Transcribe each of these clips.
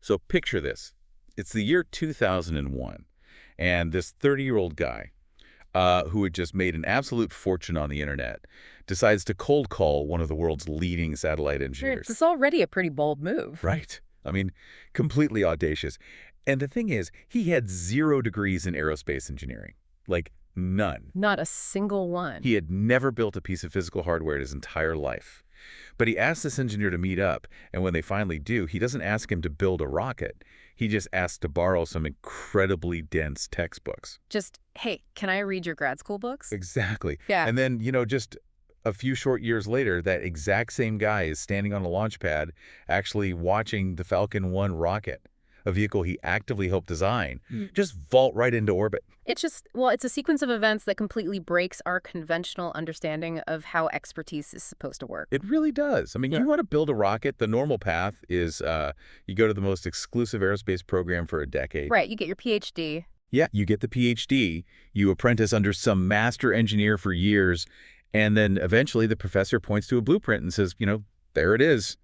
So picture this. It's the year 2001, and this 30-year-old guy who had just made an absolute fortune on the internet decides to cold call one of the world's leading satellite engineers. It's already a pretty bold move. Right. I mean, completely audacious. And the thing is, he had 0 degrees in aerospace engineering. Like, none. Not a single one. He had never built a piece of physical hardware in his entire life. But he asked this engineer to meet up, and when they finally do, he doesn't ask him to build a rocket. He just asks to borrow some incredibly dense textbooks. Just, hey, can I read your grad school books? Exactly. Yeah. And then, just a few short years later, that exact same guy is standing on a launch pad actually watching the Falcon 1 rocket, a vehicle he actively helped design, just vault right into orbit. It's just, well, it's a sequence of events that completely breaks our conventional understanding of how expertise is supposed to work. It really does. I mean, you want to build a rocket, the normal path is you go to the most exclusive aerospace program for a decade. Right, you get your PhD. Yeah, you get the PhD, you apprentice under some master engineer for years, and then eventually the professor points to a blueprint and says, there it is.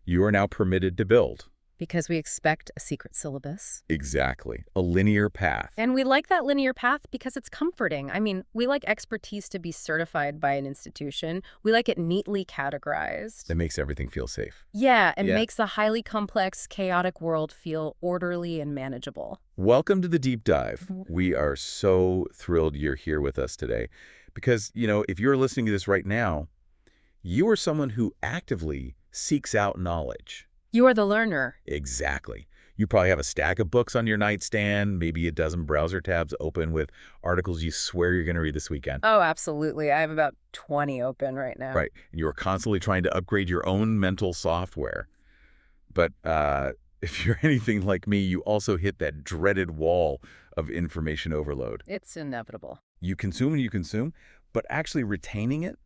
You are now permitted to build. Because we expect a secret syllabus. Exactly. A linear path. And we like that linear path because it's comforting. I mean, we like expertise to be certified by an institution. We like it neatly categorized. That makes everything feel safe. Yeah, and makes the highly complex, chaotic world feel orderly and manageable. Welcome to the Deep Dive. We are so thrilled you're here with us today because, if you're listening to this right now, you are someone who actively seeks out knowledge. You are the learner. Exactly. You probably have a stack of books on your nightstand, maybe a dozen browser tabs open with articles you swear you're going to read this weekend. Oh, absolutely. I have about 20 open right now. Right. And you are constantly trying to upgrade your own mental software. But if you're anything like me, you also hit that dreaded wall of information overload. It's inevitable. You consume and you consume, but actually retaining it,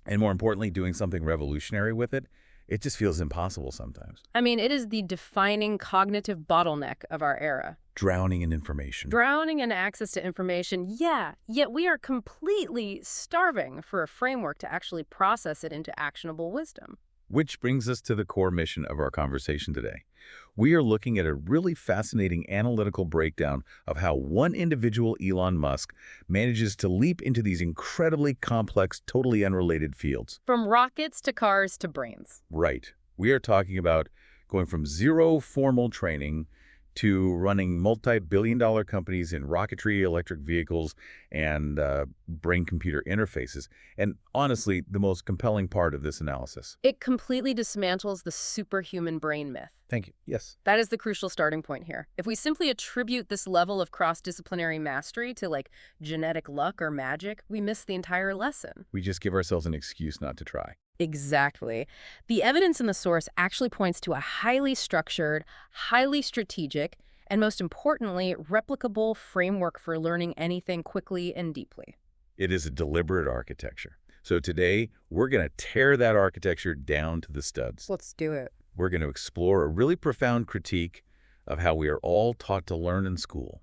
and more importantly, doing something revolutionary with it, it just feels impossible sometimes. I mean, it is the defining cognitive bottleneck of our era. Drowning in information. Drowning in access to information, yeah, yet we are completely starving for a framework to actually process it into actionable wisdom. Which brings us to the core mission of our conversation today. We are looking at a really fascinating analytical breakdown of how one individual, Elon Musk, manages to leap into these incredibly complex, totally unrelated fields. From rockets to cars to brains. Right. We are talking about going from 0 formal training to running multi-billion-dollar companies in rocketry, electric vehicles, and brain-computer interfaces. And honestly, the most compelling part of this analysis. It completely dismantles the superhuman brain myth. Thank you. Yes. That is the crucial starting point here. If we simply attribute this level of cross-disciplinary mastery to, genetic luck or magic, we miss the entire lesson. We just give ourselves an excuse not to try. Exactly. The evidence in the source actually points to a highly structured, highly strategic, and most importantly, replicable framework for learning anything quickly and deeply. It is a deliberate architecture. So today, we're going to tear that architecture down to the studs. Let's do it. We're going to explore a really profound critique of how we are all taught to learn in school.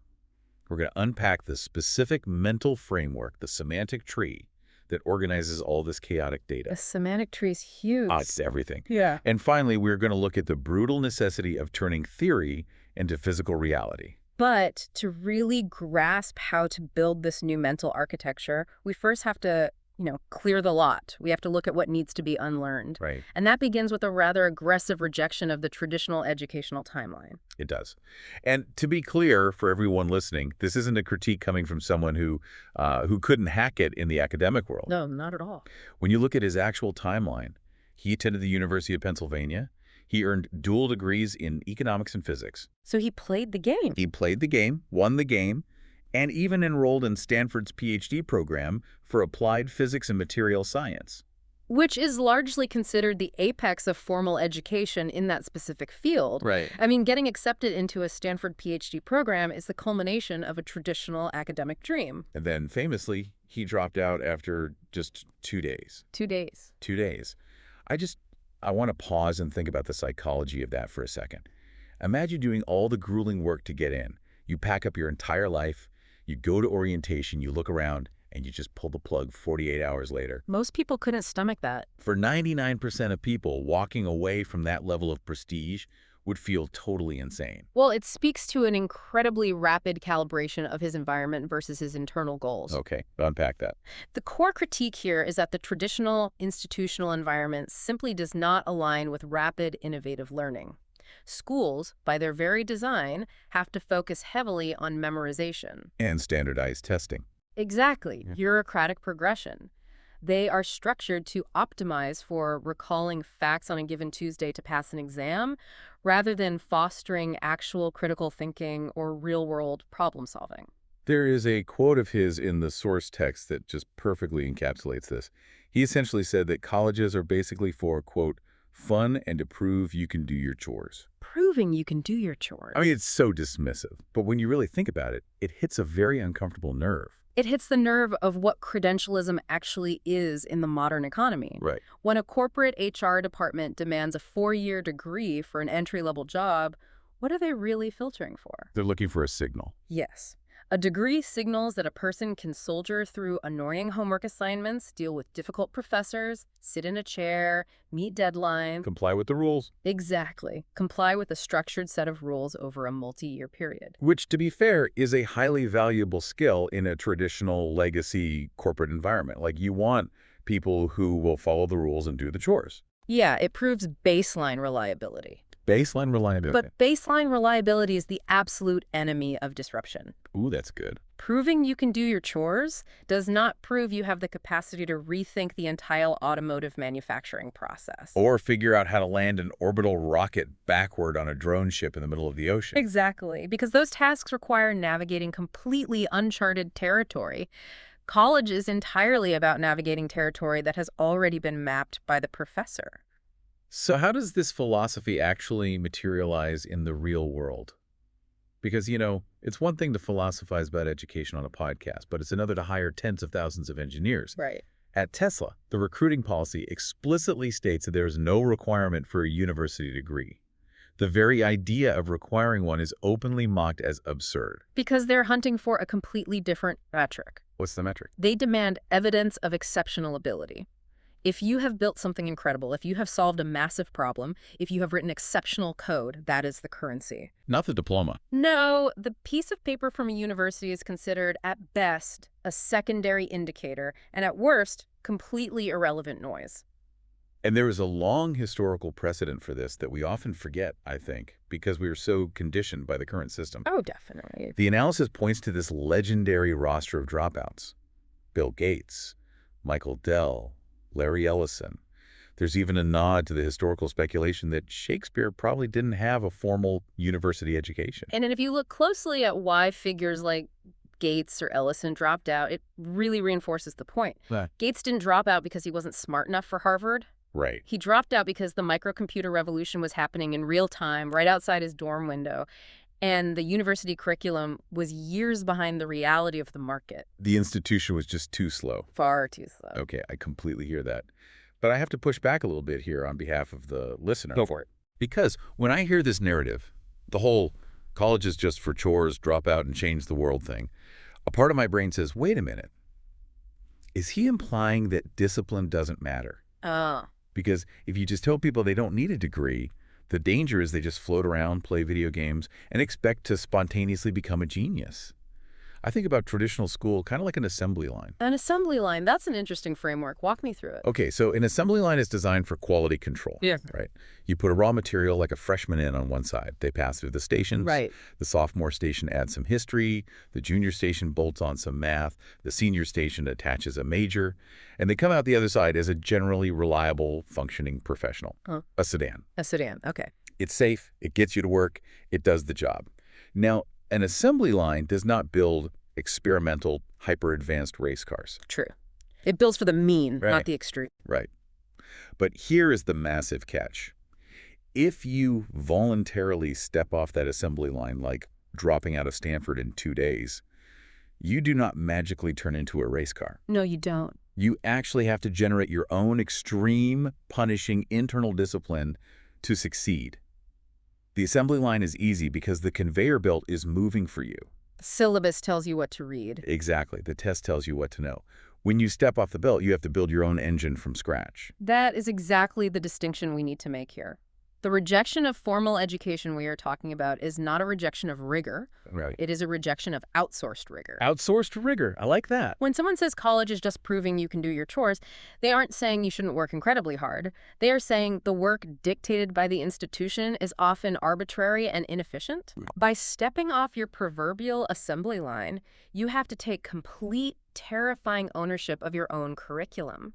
We're going to unpack the specific mental framework, the semantic tree, that organizes all this chaotic data. The semantic tree is huge. It's everything. Yeah. And finally, we're going to look at the brutal necessity of turning theory into physical reality. But to really grasp how to build this new mental architecture, we first have to, clear the lot. We have to look at what needs to be unlearned. Right. And that begins with a rather aggressive rejection of the traditional educational timeline. It does. And to be clear for everyone listening, this isn't a critique coming from someone who couldn't hack it in the academic world. No, not at all. When you look at his actual timeline, he attended the University of Pennsylvania. He earned dual degrees in economics and physics. So he played the game. He played the game, won the game, and even enrolled in Stanford's PhD program for applied physics and material science. Which is largely considered the apex of formal education in that specific field. Right. I mean, getting accepted into a Stanford PhD program is the culmination of a traditional academic dream. And then famously, he dropped out after just 2 days. 2 days. 2 days. I want to pause and think about the psychology of that for a second. Imagine doing all the grueling work to get in. You pack up your entire life, you go to orientation, you look around, and you just pull the plug 48 hours later. Most people couldn't stomach that. For 99% of people, walking away from that level of prestige would feel totally insane. Well, it speaks to an incredibly rapid calibration of his environment versus his internal goals. Okay, unpack that. The core critique here is that the traditional institutional environment simply does not align with rapid, innovative learning. Schools, by their very design, have to focus heavily on memorization. And standardized testing. Exactly, Yeah. bureaucratic progression. They are structured to optimize for recalling facts on a given Tuesday to pass an exam, rather than fostering actual critical thinking or real-world problem solving. There is a quote of his in the source text that just perfectly encapsulates this. He essentially said that colleges are basically for, quote, fun and to prove you can do your chores. Proving you can do your chores. I mean, it's so dismissive, but when you really think about it, it hits a very uncomfortable nerve. It hits the nerve of what credentialism actually is in the modern economy. Right. When a corporate HR department demands a 4-year degree for an entry-level job, what are they really filtering for? They're looking for a signal. Yes. A degree signals that a person can soldier through annoying homework assignments, deal with difficult professors, sit in a chair, meet deadlines. Comply with the rules. Exactly. Comply with a structured set of rules over a multi-year period. Which, to be fair, is a highly valuable skill in a traditional legacy corporate environment. Like, you want people who will follow the rules and do the chores. Yeah, it proves baseline reliability. Baseline reliability. But baseline reliability is the absolute enemy of disruption. Ooh, that's good. Proving you can do your chores does not prove you have the capacity to rethink the entire automotive manufacturing process. Or figure out how to land an orbital rocket backward on a drone ship in the middle of the ocean. Exactly, because those tasks require navigating completely uncharted territory. College is entirely about navigating territory that has already been mapped by the professor. So how does this philosophy actually materialize in the real world? Because, it's one thing to philosophize about education on a podcast, but it's another to hire tens of thousands of engineers. Right. At Tesla, the recruiting policy explicitly states that there is no requirement for a university degree. The very idea of requiring one is openly mocked as absurd. Because they're hunting for a completely different metric. What's the metric? They demand evidence of exceptional ability. If you have built something incredible, if you have solved a massive problem, if you have written exceptional code, that is the currency. Not the diploma. No, the piece of paper from a university is considered, at best, a secondary indicator, and at worst, completely irrelevant noise. And there is a long historical precedent for this that we often forget, I think, because we are so conditioned by the current system. Oh, definitely. The analysis points to this legendary roster of dropouts. Bill Gates, Michael Dell, Larry Ellison. There's even a nod to the historical speculation that Shakespeare probably didn't have a formal university education. And then if you look closely at why figures like Gates or Ellison dropped out, it really reinforces the point. Gates didn't drop out because he wasn't smart enough for Harvard. Right. He dropped out because the microcomputer revolution was happening in real time, right outside his dorm window. And the university curriculum was years behind the reality of the market. The institution was just too slow. Far too slow. Okay, I completely hear that. But I have to push back a little bit here on behalf of the listener. Go for it. Because when I hear this narrative, the whole college is just for chores, drop out and change the world thing, a part of my brain says, wait a minute. Is he implying that discipline doesn't matter? Oh. Because if you just tell people they don't need a degree, the danger is they just float around, play video games, and expect to spontaneously become a genius. I think about traditional school kind of like an assembly line. An assembly line, that's an interesting framework. Walk me through it. Okay, so an assembly line is designed for quality control. Yeah. Right? You put a raw material like a freshman in on one side. They pass through the stations. Right. The sophomore station adds some history. The junior station bolts on some math. The senior station attaches a major. And they come out the other side as a generally reliable, functioning professional. A sedan. A sedan, okay. It's safe. It gets you to work. It does the job. Now, an assembly line does not build experimental, hyper-advanced race cars. True. It builds for the mean, Right. not the extreme. Right. But here is the massive catch. If you voluntarily step off that assembly line, like dropping out of Stanford in 2 days, you do not magically turn into a race car. No, you don't. You actually have to generate your own extreme, punishing internal discipline to succeed. The assembly line is easy because the conveyor belt is moving for you. The syllabus tells you what to read. Exactly. The test tells you what to know. When you step off the belt, you have to build your own engine from scratch. That is exactly the distinction we need to make here. The rejection of formal education we are talking about is not a rejection of rigor. Right. It is a rejection of outsourced rigor. Outsourced rigor. I like that. When someone says college is just proving you can do your chores, they aren't saying you shouldn't work incredibly hard. They are saying the work dictated by the institution is often arbitrary and inefficient. By stepping off your proverbial assembly line, you have to take complete, terrifying ownership of your own curriculum.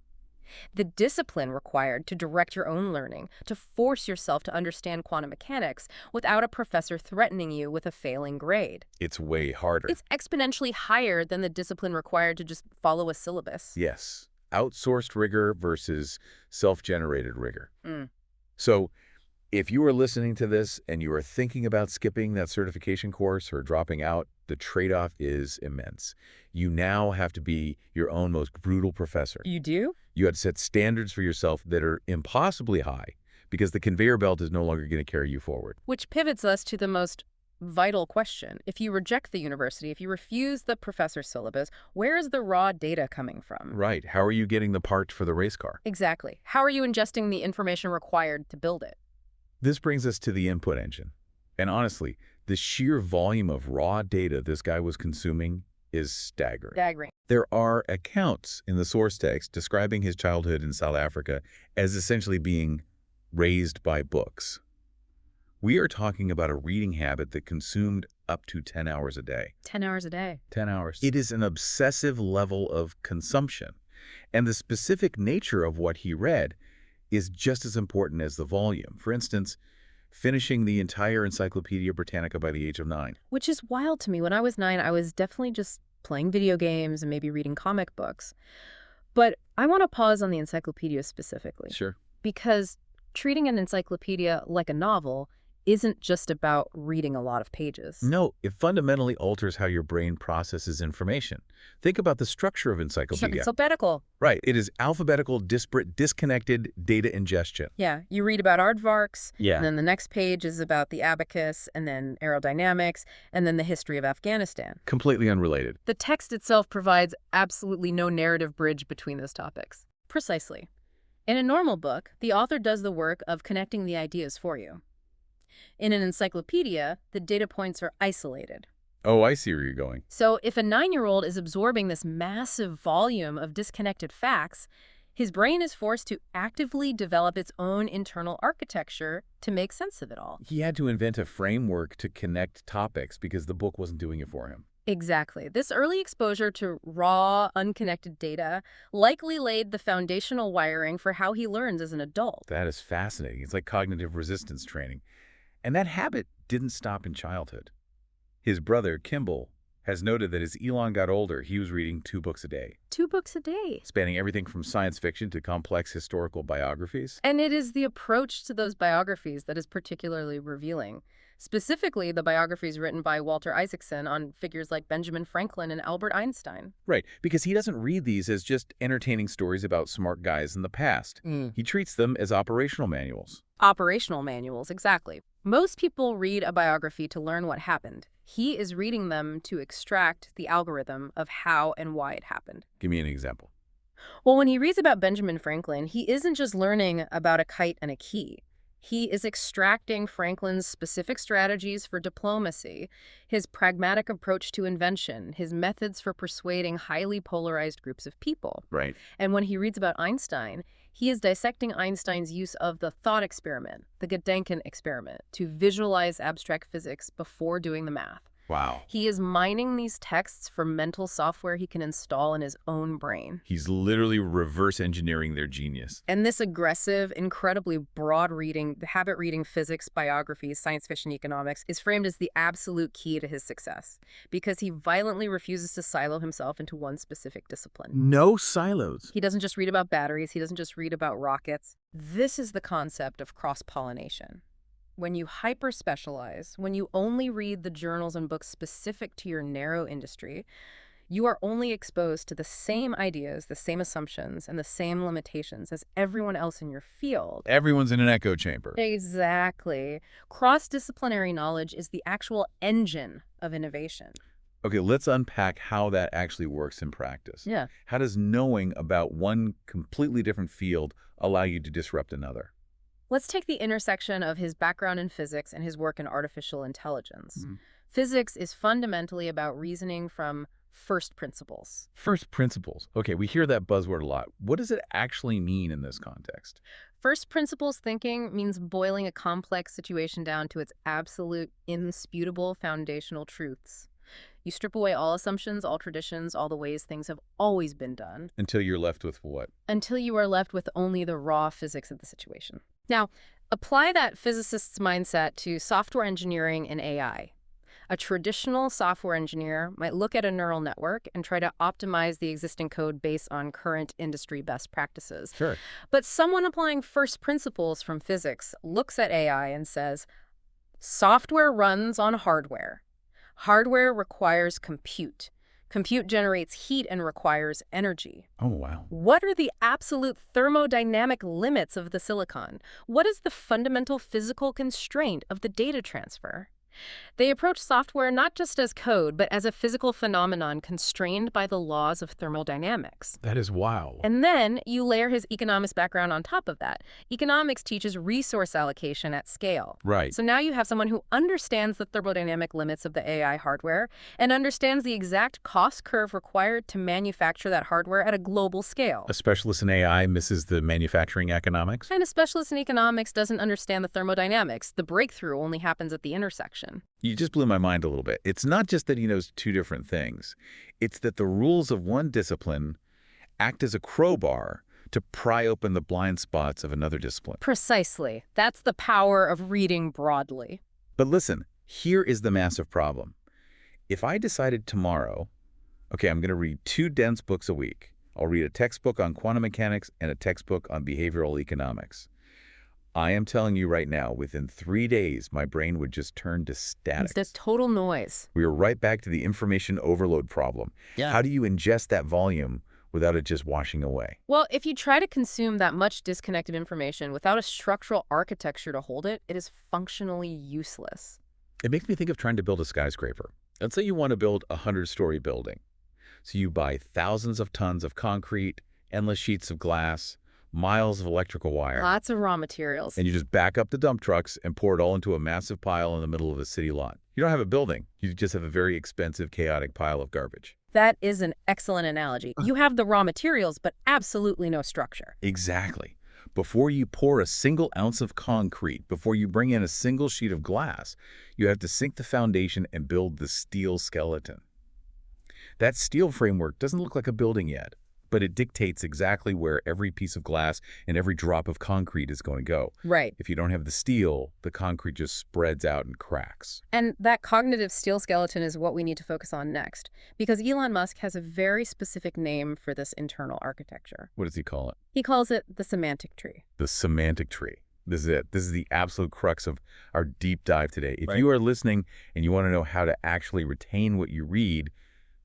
The discipline required to direct your own learning, to force yourself to understand quantum mechanics without a professor threatening you with a failing grade. It's way harder. It's exponentially higher than the discipline required to just follow a syllabus. Yes. Outsourced rigor versus self-generated rigor. Mm. So if you are listening to this and you are thinking about skipping that certification course or dropping out, the trade-off is immense. You now have to be your own most brutal professor. You do? You have to set standards for yourself that are impossibly high because the conveyor belt is no longer going to carry you forward. Which pivots us to the most vital question. If you reject the university, if you refuse the professor's syllabus, where is the raw data coming from? Right. How are you getting the part for the race car? Exactly. How are you ingesting the information required to build it? This brings us to the input engine. And honestly, the sheer volume of raw data this guy was consuming is staggering. There are accounts in the source text describing his childhood in South Africa as essentially being raised by books. We are talking about a reading habit that consumed up to 10 hours a day. 10 hours a day. 10 hours. It is an obsessive level of consumption. And the specific nature of what he read is just as important as the volume. For instance, finishing the entire Encyclopedia Britannica by the age of 9. Which is wild to me. When I was 9, I was definitely just playing video games and maybe reading comic books. But I want to pause on the encyclopedia specifically. Sure. Because treating an encyclopedia like a novel isn't just about reading a lot of pages. No, it fundamentally alters how your brain processes information. Think about the structure of encyclopedia. It's alphabetical. Right. It is alphabetical, disparate, disconnected data ingestion. Yeah, you read about aardvarks, Yeah. and then the next page is about the abacus, and then aerodynamics, and then the history of Afghanistan. Completely unrelated. The text itself provides absolutely no narrative bridge between those topics. Precisely. In a normal book, the author does the work of connecting the ideas for you. In an encyclopedia, the data points are isolated. Oh, I see where you're going. So if a 9-year-old is absorbing this massive volume of disconnected facts, his brain is forced to actively develop its own internal architecture to make sense of it all. He had to invent a framework to connect topics because the book wasn't doing it for him. Exactly. This early exposure to raw, unconnected data likely laid the foundational wiring for how he learns as an adult. That is fascinating. It's like cognitive resistance training. And that habit didn't stop in childhood. His brother, Kimball, has noted that as Elon got older, he was reading 2 books a day. 2 books a day. Spanning everything from science fiction to complex historical biographies. And it is the approach to those biographies that is particularly revealing. Specifically, the biographies written by Walter Isaacson on figures like Benjamin Franklin and Albert Einstein. Right, because he doesn't read these as just entertaining stories about smart guys in the past. He treats them as operational manuals. Operational manuals, exactly. Most people read a biography to learn what happened. He is reading them to extract the algorithm of how and why it happened. Give me an example. Well, when he reads about Benjamin Franklin, he isn't just learning about a kite and a key. He is extracting Franklin's specific strategies for diplomacy, his pragmatic approach to invention, his methods for persuading highly polarized groups of people. Right. And when he reads about Einstein, he is dissecting Einstein's use of the thought experiment, the Gedanken experiment, to visualize abstract physics before doing the math. Wow. He is mining these texts for mental software he can install in his own brain. He's literally reverse engineering their genius. And this aggressive, incredibly broad reading, the habit reading physics, biographies, science fiction, economics, is framed as the absolute key to his success because he violently refuses to silo himself into one specific discipline. No silos. He doesn't just read about batteries. He doesn't just read about rockets. This is the concept of cross-pollination. When you hyper-specialize, when you only read the journals and books specific to your narrow industry, you are only exposed to the same ideas, the same assumptions, and the same limitations as everyone else in your field. Everyone's in an echo chamber. Exactly. Cross-disciplinary knowledge is the actual engine of innovation. Okay, let's unpack how that actually works in practice. Yeah. How does knowing about one completely different field allow you to disrupt another? Let's take the intersection of his background in physics and his work in artificial intelligence. Physics is fundamentally about reasoning from first principles. First principles. Okay, we hear that buzzword a lot. What does it actually mean in this context? First principles thinking means boiling a complex situation down to its absolute, indisputable foundational truths. You strip away all assumptions, all traditions, all the ways things have always been done. Until you're left with what? Until you are left with only the raw physics of the situation. Now, apply that physicist's mindset to software engineering and AI. A traditional software engineer might look at a neural network and try to optimize the existing code based on current industry best practices. Sure. But someone applying first principles from physics looks at AI and says, software runs on hardware. Hardware requires compute. Compute generates heat and requires energy. Oh, wow. What are the absolute thermodynamic limits of the silicon? What is the fundamental physical constraint of the data transfer? They approach software not just as code, but as a physical phenomenon constrained by the laws of thermodynamics. That is wild. And then you layer his economics background on top of that. Economics teaches resource allocation at scale. Right. So now you have someone who understands the thermodynamic limits of the AI hardware and understands the exact cost curve required to manufacture that hardware at a global scale. A specialist in AI misses the manufacturing economics? And a specialist in economics doesn't understand the thermodynamics. The breakthrough only happens at the intersection. You just blew my mind a little bit. It's not just that he knows two different things. It's that the rules of one discipline act as a crowbar to pry open the blind spots of another discipline. Precisely. That's the power of reading broadly. But listen, here is the massive problem. If I decided tomorrow, okay, I'm going to read 2 dense books a week. I'll read a textbook on quantum mechanics and a textbook on behavioral economics. I am telling you right now, within 3 days, my brain would just turn to static. It's the total noise. We are right back to the information overload problem. Yeah. How do you ingest that volume without it just washing away? Well, if you try to consume that much disconnected information without a structural architecture to hold it, it is functionally useless. It makes me think of trying to build a skyscraper. Let's say you want to build a 100-story building. So you buy thousands of tons of concrete, endless sheets of glass, miles of electrical wire. Lots of raw materials. And you just back up the dump trucks and pour it all into a massive pile in the middle of a city lot. You don't have a building. You just have a very expensive, chaotic pile of garbage. That is an excellent analogy. You have the raw materials, but absolutely no structure. Exactly. Before you pour a single ounce of concrete, before you bring in a single sheet of glass, you have to sink the foundation and build the steel skeleton. That steel framework doesn't look like a building yet, but it dictates exactly where every piece of glass and every drop of concrete is going to go. Right. If you don't have the steel, the concrete just spreads out and cracks. And that cognitive steel skeleton is what we need to focus on next, because Elon Musk has a very specific name for this internal architecture. What does he call it? He calls it the semantic tree. The semantic tree. This is it. This is the absolute crux of our deep dive today. If Right. you are listening and you want to know how to actually retain what you read,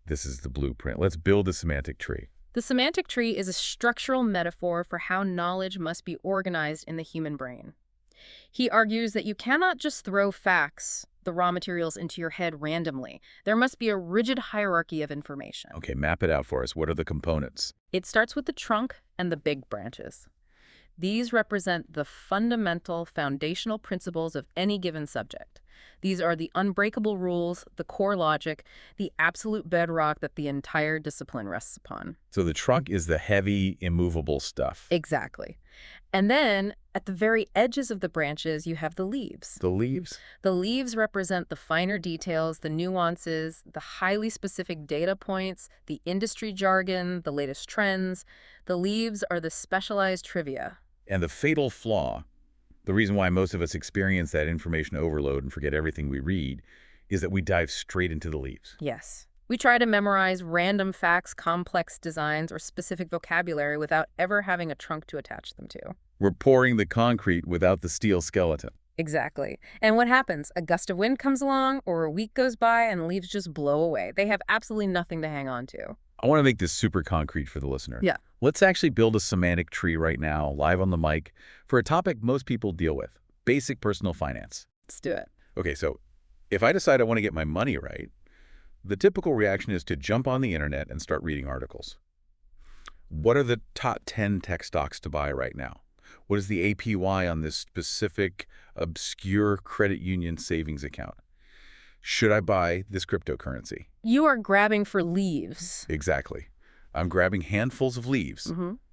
this is the blueprint. Let's build the semantic tree. The semantic tree is a structural metaphor for how knowledge must be organized in the human brain. He argues that you cannot just throw facts, the raw materials, into your head randomly. There must be a rigid hierarchy of information. Okay, map it out for us. What are the components? It starts with the trunk and the big branches. These represent the fundamental foundational principles of any given subject. These are the unbreakable rules, the core logic, the absolute bedrock that the entire discipline rests upon. So the trunk is the heavy, immovable stuff. Exactly. And then, at the very edges of the branches, you have the leaves. The leaves? The leaves represent the finer details, the nuances, the highly specific data points, the industry jargon, the latest trends. The leaves are the specialized trivia. And the fatal flaw, the reason why most of us experience that information overload and forget everything we read, is that we dive straight into the leaves. Yes. We try to memorize random facts, complex designs, or specific vocabulary without ever having a trunk to attach them to. We're pouring the concrete without the steel skeleton. Exactly. And what happens? A gust of wind comes along, or a week goes by, and leaves just blow away. They have absolutely nothing to hang on to. I want to make this super concrete for the listener. Yeah. Let's actually build a semantic tree right now, live on the mic, for a topic most people deal with, basic personal finance. Let's do it. Okay, so if I decide I want to get my money right, the typical reaction is to jump on the internet and start reading articles. What are the top 10 tech stocks to buy right now? What is the APY on this specific, obscure credit union savings account? Should I buy this cryptocurrency? You are grabbing for leaves. Exactly. I'm grabbing handfuls of leaves.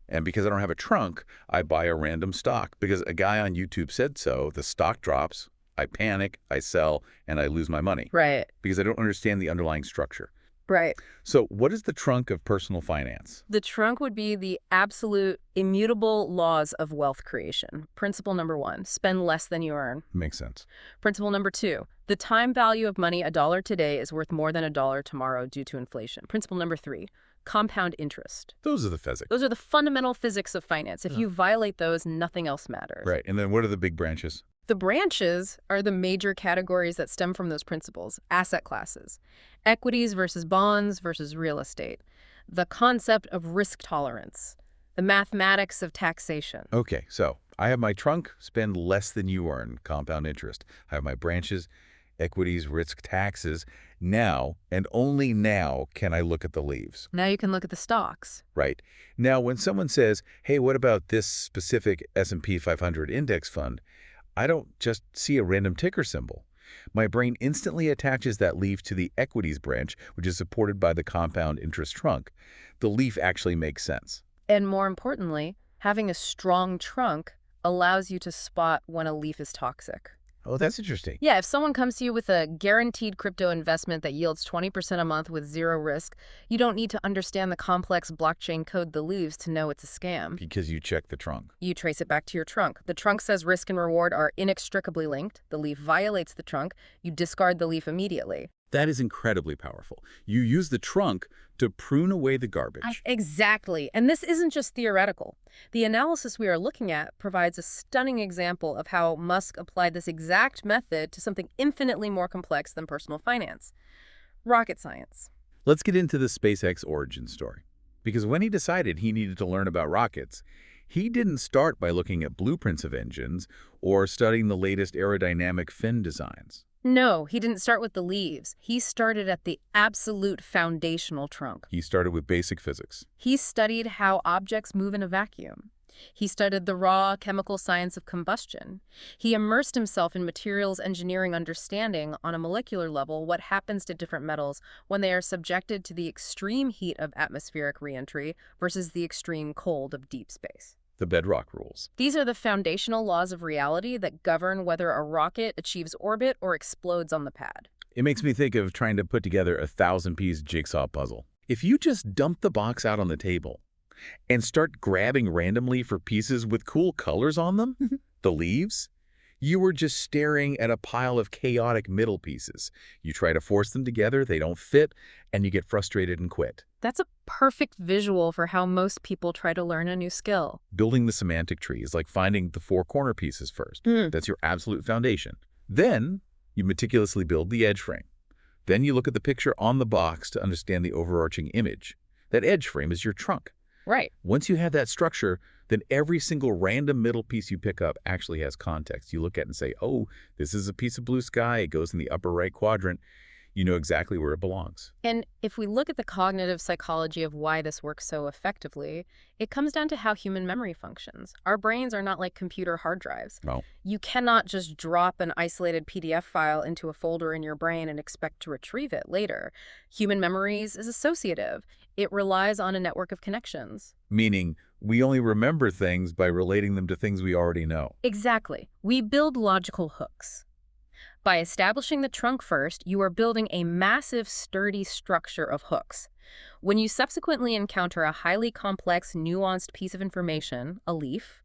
And because I don't have a trunk, I buy a random stock. Because a guy on YouTube said so, the stock drops, I panic, I sell, and I lose my money. Right. Because I don't understand the underlying structure. Right. So what is the trunk of personal finance? The trunk would be the absolute immutable laws of wealth creation. Principle number 1, spend less than you earn. Makes sense. Principle number 2, the time value of money, $1 today, is worth more than $1 tomorrow due to inflation. Principle number 3, compound interest. Those are the physics. Those are the fundamental physics of finance. If you violate those, nothing else matters. Right. And then what are the big branches? The branches are the major categories that stem from those principles. Asset classes, equities versus bonds versus real estate, the concept of risk tolerance, the mathematics of taxation. Okay, so I have my trunk, spend less than you earn, compound interest. I have my branches, equities, risk, taxes. Now, and only now, can I look at the leaves. Now you can look at the stocks. Right. Now, when someone says, hey, what about this specific S&P 500 index fund? I don't just see a random ticker symbol. My brain instantly attaches that leaf to the equities branch, which is supported by the compound interest trunk. The leaf actually makes sense. And more importantly, having a strong trunk allows you to spot when a leaf is toxic. Oh, that's interesting. Yeah, if someone comes to you with a guaranteed crypto investment that yields 20% a month with zero risk, you don't need to understand the complex blockchain code the leaves to know it's a scam. Because you check the trunk. You trace it back to your trunk. The trunk says risk and reward are inextricably linked. The leaf violates the trunk. You discard the leaf immediately. That is incredibly powerful. You use the trunk to prune away the garbage. Exactly. And this isn't just theoretical. The analysis we are looking at provides a stunning example of how Musk applied this exact method to something infinitely more complex than personal finance. Rocket science. Let's get into the SpaceX origin story. Because when he decided he needed to learn about rockets, he didn't start by looking at blueprints of engines or studying the latest aerodynamic fin designs. No, he didn't start with the leaves. He started at the absolute foundational trunk. He started with basic physics. He studied how objects move in a vacuum. He studied the raw chemical science of combustion. He immersed himself in materials engineering, understanding on a molecular level what happens to different metals when they are subjected to the extreme heat of atmospheric reentry versus the extreme cold of deep space. The bedrock rules. These are the foundational laws of reality that govern whether a rocket achieves orbit or explodes on the pad. It makes me think of trying to put together a 1,000-piece jigsaw puzzle. If you just dump the box out on the table and start grabbing randomly for pieces with cool colors on them, the leaves, you were just staring at a pile of chaotic middle pieces. You try to force them together, they don't fit, and you get frustrated and quit. That's a perfect visual for how most people try to learn a new skill. Building the semantic tree is like finding the 4 corner pieces first. That's your absolute foundation. Then you meticulously build the edge frame. Then you look at the picture on the box to understand the overarching image. That edge frame is your trunk. Right. Once you have that structure, then every single random middle piece you pick up actually has context. You look at it and say, oh, this is a piece of blue sky. It goes in the upper right quadrant. You know exactly where it belongs. And if we look at the cognitive psychology of why this works so effectively, it comes down to how human memory functions. Our brains are not like computer hard drives. No. You cannot just drop an isolated PDF file into a folder in your brain and expect to retrieve it later. Human memories is associative. It relies on a network of connections. Meaning, we only remember things by relating them to things we already know. Exactly. We build logical hooks. By establishing the trunk first, you are building a massive, sturdy structure of hooks. When you subsequently encounter a highly complex, nuanced piece of information, a leaf,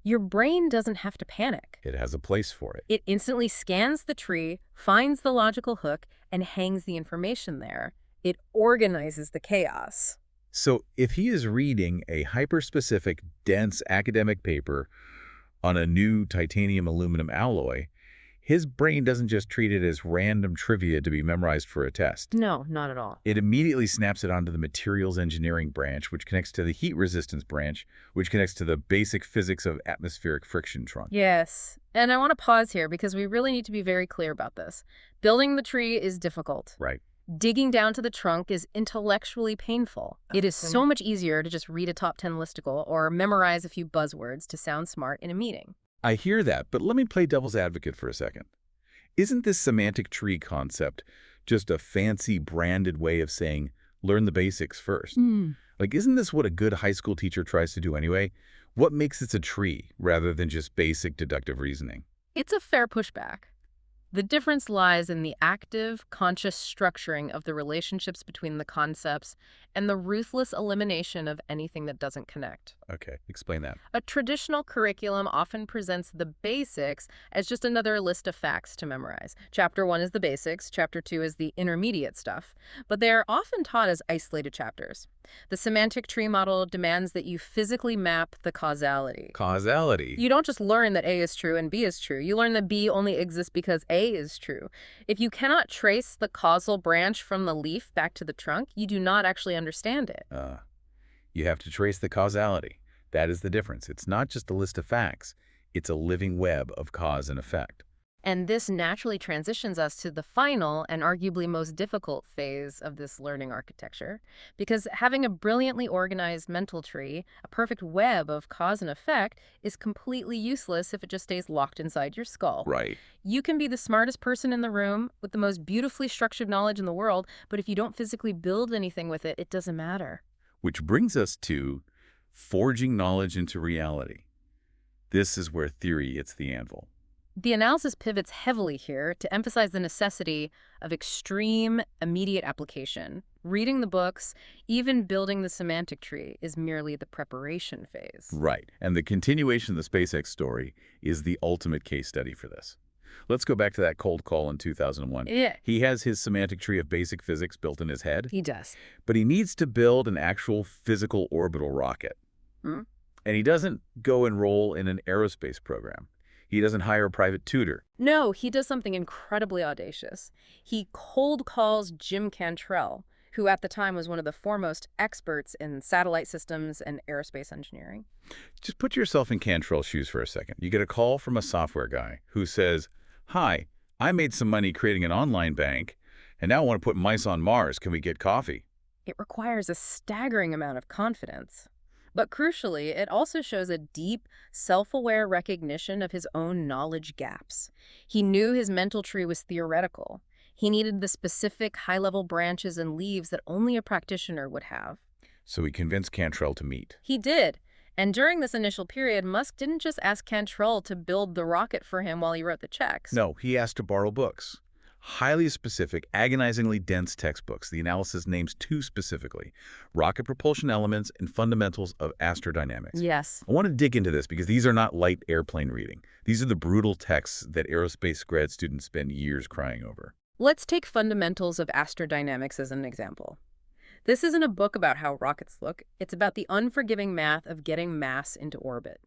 your brain doesn't have to panic. It has a place for it. It instantly scans the tree, finds the logical hook, and hangs the information there. It organizes the chaos. So if he is reading a hyper-specific, dense academic paper on a new titanium aluminum alloy, his brain doesn't just treat it as random trivia to be memorized for a test. No, not at all. It immediately snaps it onto the materials engineering branch, which connects to the heat resistance branch, which connects to the basic physics of atmospheric friction trunk. Yes. And I want to pause here because we really need to be very clear about this. Building the tree is difficult. Right. Digging down to the trunk is intellectually painful. It is so much easier to just read a top 10 listicle or memorize a few buzzwords to sound smart in a meeting. I hear that, but let me play devil's advocate for a second. Isn't this semantic tree concept just a fancy branded way of saying, learn the basics first? Like, isn't this what a good high school teacher tries to do anyway? What makes it a tree rather than just basic deductive reasoning? It's a fair pushback. The difference lies in the active, conscious structuring of the relationships between the concepts and the ruthless elimination of anything that doesn't connect. Okay, explain that. A traditional curriculum often presents the basics as just another list of facts to memorize. Chapter 1 is the basics, Chapter 2 is the intermediate stuff, but they are often taught as isolated chapters. The semantic tree model demands that you physically map the causality. Causality. You don't just learn that A is true and B is true. You learn that B only exists because A is true. If you cannot trace the causal branch from the leaf back to the trunk, you do not actually understand it. You have to trace the causality. That is the difference. It's not just a list of facts. It's a living web of cause and effect. And this naturally transitions us to the final and arguably most difficult phase of this learning architecture, because having a brilliantly organized mental tree, a perfect web of cause and effect, is completely useless if it just stays locked inside your skull. Right. You can be the smartest person in the room with the most beautifully structured knowledge in the world, but if you don't physically build anything with it, it doesn't matter. Which brings us to forging knowledge into reality. This is where theory hits the anvil. The analysis pivots heavily here to emphasize the necessity of extreme, immediate application. Reading the books, even building the semantic tree, is merely the preparation phase. Right. And the continuation of the SpaceX story is the ultimate case study for this. Let's go back to that cold call in 2001. Yeah. He has his semantic tree of basic physics built in his head, He does. but he needs to build an actual physical orbital rocket. And he doesn't go enroll in an aerospace program. He doesn't hire a private tutor. No, he does something incredibly audacious. He cold calls Jim Cantrell, who at the time was one of the foremost experts in satellite systems and aerospace engineering. Just put yourself in Cantrell's shoes for a second. You get a call from a software guy who says, "Hi, I made some money creating an online bank, and now I want to put mice on Mars. Can we get coffee?" It requires a staggering amount of confidence. But crucially, it also shows a deep, self-aware recognition of his own knowledge gaps. He knew his mental tree was theoretical. He needed the specific high-level branches and leaves that only a practitioner would have. So he convinced Cantrell to meet. He did. And during this initial period, Musk didn't just ask Cantrell to build the rocket for him while he wrote the checks. No, he asked to borrow books. Highly specific, agonizingly dense textbooks. The analysis names two specifically: rocket propulsion elements and fundamentals of astrodynamics. Yes. I want to dig into this because these are not light airplane reading. These are the brutal texts that aerospace grad students spend years crying over. Let's take fundamentals of astrodynamics as an example. This isn't a book about how rockets look. It's about the unforgiving math of getting mass into orbit.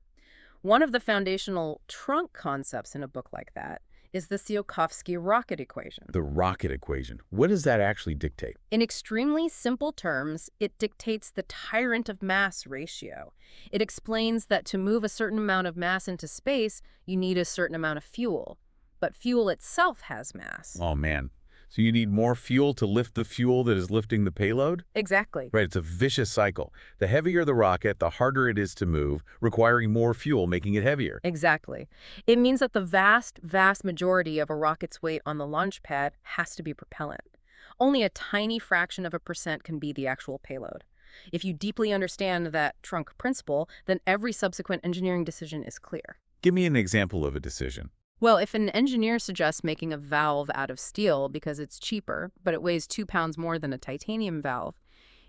One of the foundational trunk concepts in a book like that is the Tsiolkovsky rocket equation. The rocket equation. What does that actually dictate? In extremely simple terms, it dictates the tyrant of mass ratio. It explains that to move a certain amount of mass into space, you need a certain amount of fuel. But fuel itself has mass. Oh, man. So you need more fuel to lift the fuel that is lifting the payload? Exactly. Right, it's a vicious cycle. The heavier the rocket, the harder it is to move, requiring more fuel, making it heavier. Exactly. It means that the vast, vast majority of a rocket's weight on the launch pad has to be propellant. Only a tiny fraction of a percent can be the actual payload. If you deeply understand that trunk principle, then every subsequent engineering decision is clear. Give me an example of a decision. Well, if an engineer suggests making a valve out of steel because it's cheaper, but it weighs 2 pounds more than a titanium valve,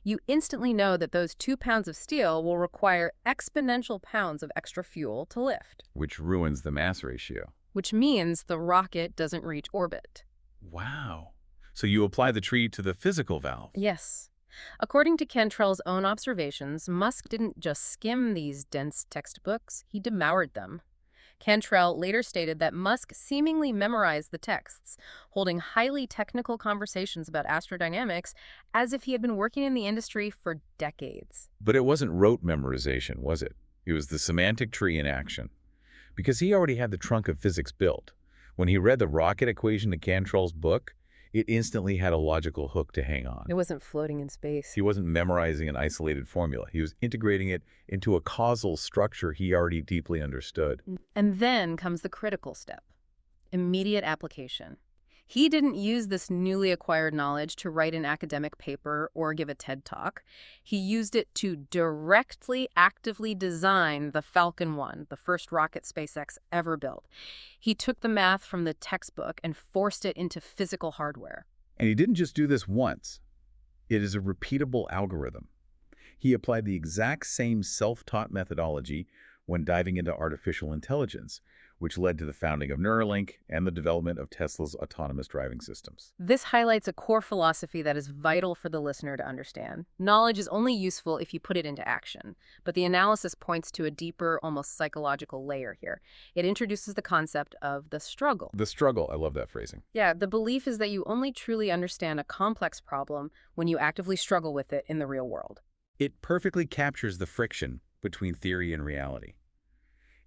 you instantly know that those 2 pounds of steel will require exponential pounds of extra fuel to lift. Which ruins the mass ratio. Which means the rocket doesn't reach orbit. Wow. So you apply the tree to the physical valve. Yes. According to Cantrell's own observations, Musk didn't just skim these dense textbooks, he devoured them. Cantrell later stated that Musk seemingly memorized the texts, holding highly technical conversations about astrodynamics as if he had been working in the industry for decades. But it wasn't rote memorization, was it? It was the semantic tree in action. Because he already had the trunk of physics built. When he read the rocket equation in Cantrell's book, It instantly had a logical hook to hang on. It wasn't floating in space. He wasn't memorizing an isolated formula. He was integrating it into a causal structure he already deeply understood. And then comes the critical step, immediate application. He didn't use this newly acquired knowledge to write an academic paper or give a TED Talk. He used it to directly, actively design the Falcon 1, the first rocket SpaceX ever built. He took the math from the textbook and forced it into physical hardware. And he didn't just do this once. It is a repeatable algorithm. He applied the exact same self-taught methodology when diving into artificial intelligence, which led to the founding of Neuralink and the development of Tesla's autonomous driving systems. This highlights a core philosophy that is vital for the listener to understand. Knowledge is only useful if you put it into action, but the analysis points to a deeper, almost psychological layer here. It introduces the concept of the struggle. The struggle, I love that phrasing. Yeah, the belief is that you only truly understand a complex problem when you actively struggle with it in the real world. It perfectly captures the friction between theory and reality.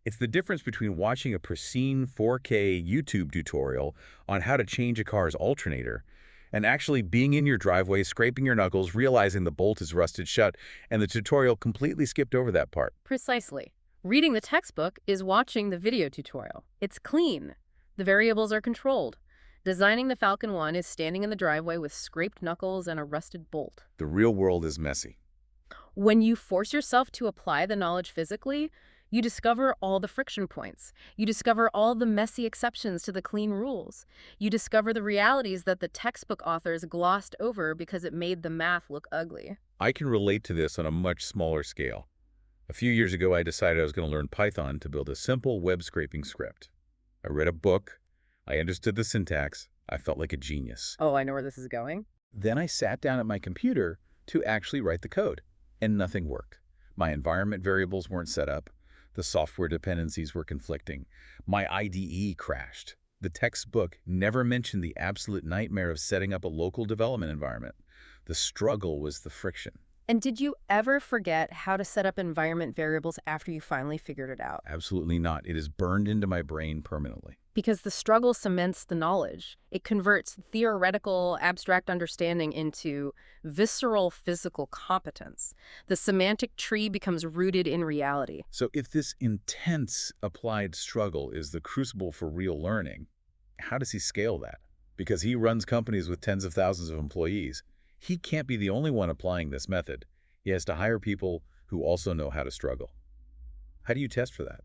It's the difference between watching a pristine 4K YouTube tutorial on how to change a car's alternator and actually being in your driveway, scraping your knuckles, realizing the bolt is rusted shut, and the tutorial completely skipped over that part. Precisely. Reading the textbook is watching the video tutorial. It's clean. The variables are controlled. Designing the Falcon 1 is standing in the driveway with scraped knuckles and a rusted bolt. The real world is messy. When you force yourself to apply the knowledge physically, you discover all the friction points. You discover all the messy exceptions to the clean rules. You discover the realities that the textbook authors glossed over because it made the math look ugly. I can relate to this on a much smaller scale. A few years ago, I decided I was going to learn Python to build a simple web scraping script. I read a book. I understood the syntax. I felt like a genius. Oh, I know where this is going. Then I sat down at my computer to actually write the code, and nothing worked. My environment variables weren't set up. The software dependencies were conflicting. My IDE crashed. The textbook never mentioned the absolute nightmare of setting up a local development environment. The struggle was the friction. And did you ever forget how to set up environment variables after you finally figured it out? Absolutely not. It is burned into my brain permanently. Because the struggle cements the knowledge. It converts theoretical, abstract understanding into visceral physical competence. The semantic tree becomes rooted in reality. So if this intense applied struggle is the crucible for real learning, how does he scale that? Because he runs companies with tens of thousands of employees. He can't be the only one applying this method. He has to hire people who also know how to struggle. How do you test for that?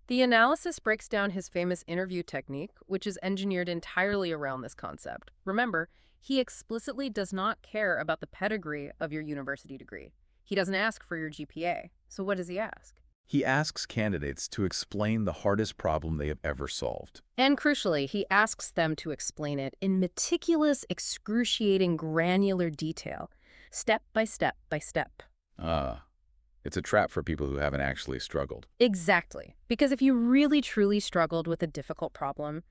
The analysis breaks down his famous interview technique, which is engineered entirely around this concept. Remember, he explicitly does not care about the pedigree of your university degree. He doesn't ask for your GPA. So what does he ask? He asks candidates to explain the hardest problem they have ever solved. And crucially, he asks them to explain it in meticulous, excruciating, granular detail, step by step by step. It's a trap for people who haven't actually struggled. Exactly. Because if you really truly struggled with a difficult problem,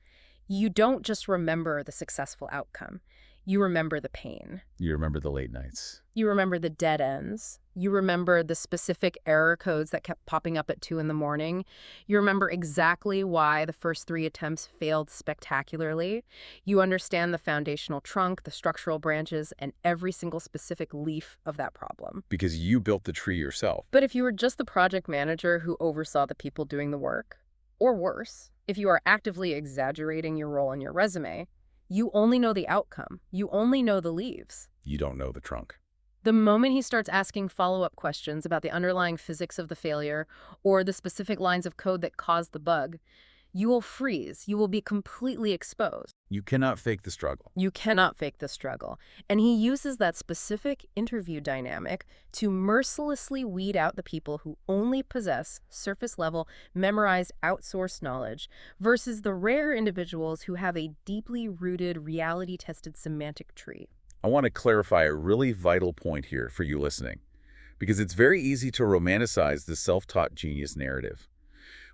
you don't just remember the successful outcome. You remember the pain. You remember the late nights. You remember the dead ends. You remember the specific error codes that kept popping up at 2 in the morning. You remember exactly why the first 3 attempts failed spectacularly. You understand the foundational trunk, the structural branches, and every single specific leaf of that problem. Because you built the tree yourself. But if you were just the project manager who oversaw the people doing the work, or worse, if you are actively exaggerating your role in your resume, you only know the outcome. You only know the leaves. You don't know the trunk. The moment he starts asking follow-up questions about the underlying physics of the failure or the specific lines of code that caused the bug, you will freeze. You will be completely exposed. You cannot fake the struggle. You cannot fake the struggle. And he uses that specific interview dynamic to mercilessly weed out the people who only possess surface-level, memorized, outsourced knowledge versus the rare individuals who have a deeply rooted, reality-tested semantic tree. I want to clarify a really vital point here for you listening, because it's very easy to romanticize the self-taught genius narrative.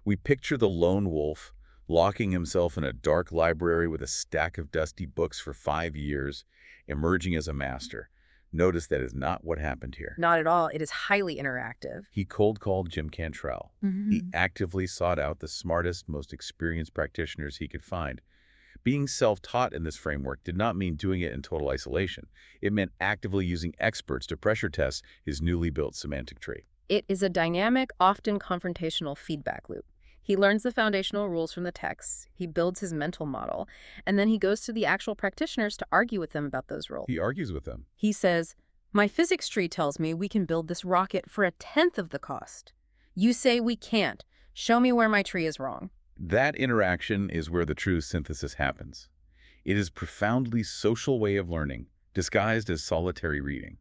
We picture the lone wolf locking himself in a dark library with a stack of dusty books for 5 years, emerging as a master. Notice that is not what happened here. Not at all. It is highly interactive. He cold-called Jim Cantrell. He actively sought out the smartest, most experienced practitioners he could find, Being self-taught in this framework did not mean doing it in total isolation. It meant actively using experts to pressure test his newly built semantic tree. It is a dynamic, often confrontational feedback loop. He learns the foundational rules from the texts, he builds his mental model, and then he goes to the actual practitioners to argue with them about those rules. He argues with them. He says, "My physics tree tells me we can build this rocket for 1/10 of the cost. You say we can't. Show me where my tree is wrong." That interaction is where the true synthesis happens. It is a profoundly social way of learning, disguised as solitary reading.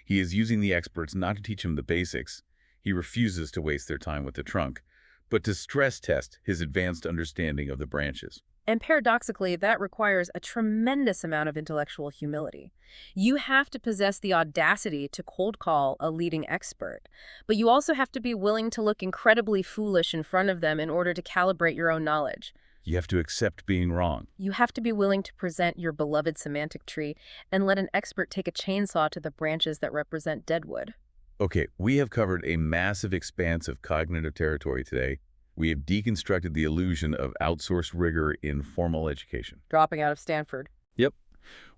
He is using the experts not to teach him the basics. He refuses to waste their time with the trunk, but to stress test his advanced understanding of the branches. And paradoxically, that requires a tremendous amount of intellectual humility. You have to possess the audacity to cold call a leading expert, but you also have to be willing to look incredibly foolish in front of them in order to calibrate your own knowledge. You have to accept being wrong. You have to be willing to present your beloved semantic tree and let an expert take a chainsaw to the branches that represent deadwood. Okay, we have covered a massive expanse of cognitive territory today. We have deconstructed the illusion of outsourced rigor in formal education. Dropping out of Stanford. Yep.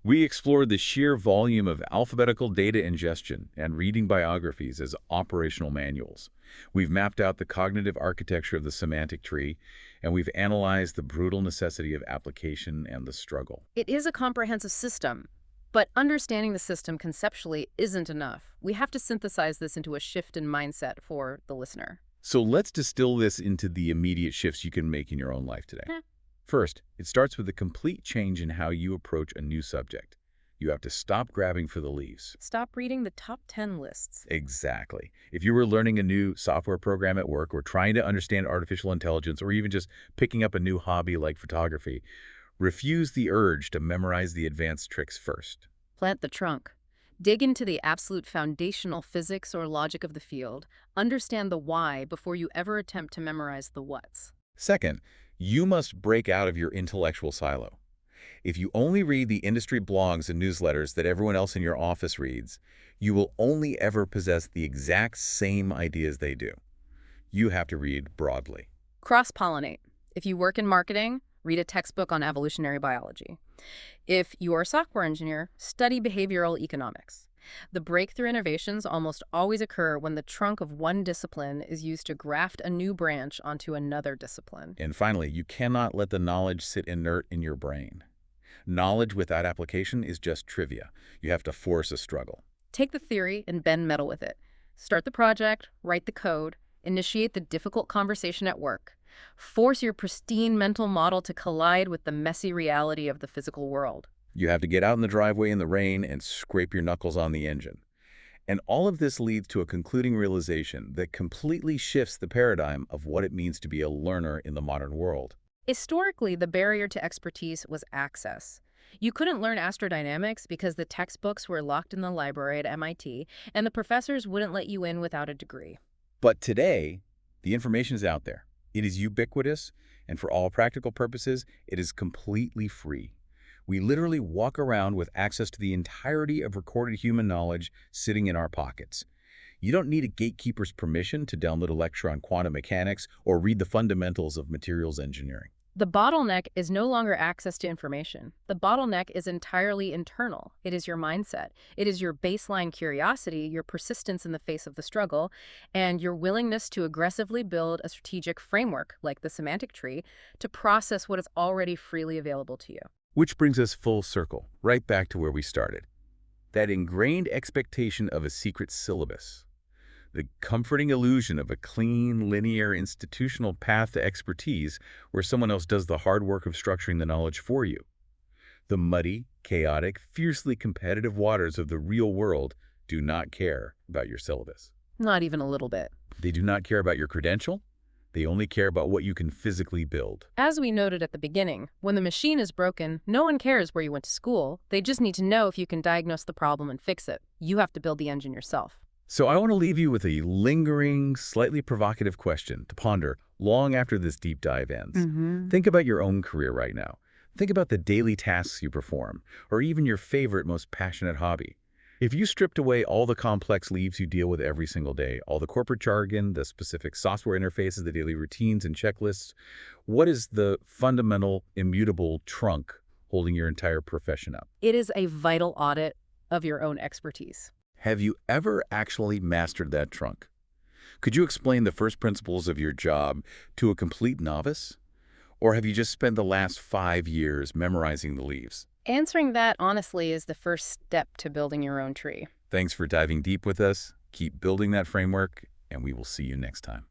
We explored the sheer volume of alphabetical data ingestion and reading biographies as operational manuals. We've mapped out the cognitive architecture of the semantic tree, and we've analyzed the brutal necessity of application and the struggle. It is a comprehensive system, but understanding the system conceptually isn't enough. We have to synthesize this into a shift in mindset for the listener. So let's distill this into the immediate shifts you can make in your own life today. First, it starts with a complete change in how you approach a new subject. You have to stop grabbing for the leaves. Stop reading the top 10 lists. Exactly. If you were learning a new software program at work or trying to understand artificial intelligence or even just picking up a new hobby like photography, refuse the urge to memorize the advanced tricks first. Plant the trunk. Dig into the absolute foundational physics or logic of the field. Understand the why before you ever attempt to memorize the whats. Second, you must break out of your intellectual silo. If you only read the industry blogs and newsletters that everyone else in your office reads, you will only ever possess the exact same ideas they do. You have to read broadly. Cross-pollinate. If you work in marketing, read a textbook on evolutionary biology. If you're a software engineer, study behavioral economics. The breakthrough innovations almost always occur when the trunk of one discipline is used to graft a new branch onto another discipline. And finally, you cannot let the knowledge sit inert in your brain. Knowledge without application is just trivia. You have to force a struggle. Take the theory and bend metal with it. Start the project, write the code, initiate the difficult conversation at work. Force your pristine mental model to collide with the messy reality of the physical world. You have to get out in the driveway in the rain and scrape your knuckles on the engine. And all of this leads to a concluding realization that completely shifts the paradigm of what it means to be a learner in the modern world. Historically, the barrier to expertise was access. You couldn't learn astrodynamics because the textbooks were locked in the library at MIT, and the professors wouldn't let you in without a degree. But today, the information is out there. It is ubiquitous, and for all practical purposes, it is completely free. We literally walk around with access to the entirety of recorded human knowledge sitting in our pockets. You don't need a gatekeeper's permission to download a lecture on quantum mechanics or read the fundamentals of materials engineering. The bottleneck is no longer access to information. The bottleneck is entirely internal. It is your mindset. It is your baseline curiosity, your persistence in the face of the struggle, and your willingness to aggressively build a strategic framework, like the semantic tree, to process what is already freely available to you. Which brings us full circle, right back to where we started. That ingrained expectation of a secret syllabus. The comforting illusion of a clean, linear, institutional path to expertise where someone else does the hard work of structuring the knowledge for you. The muddy, chaotic, fiercely competitive waters of the real world do not care about your syllabus. Not even a little bit. They do not care about your credential. They only care about what you can physically build. As we noted at the beginning, when the machine is broken, no one cares where you went to school. They just need to know if you can diagnose the problem and fix it. You have to build the engine yourself. So I want to leave you with a lingering, slightly provocative question to ponder long after this deep dive ends. Think about your own career right now. Think about the daily tasks you perform, or even your favorite, most passionate hobby. If you stripped away all the complex leaves you deal with every single day, all the corporate jargon, the specific software interfaces, the daily routines and checklists, what is the fundamental, immutable trunk holding your entire profession up? It is a vital audit of your own expertise. Have you ever actually mastered that trunk? Could you explain the first principles of your job to a complete novice? Or have you just spent the last 5 years memorizing the leaves? Answering that honestly is the first step to building your own tree. Thanks for diving deep with us. Keep building that framework, and we will see you next time.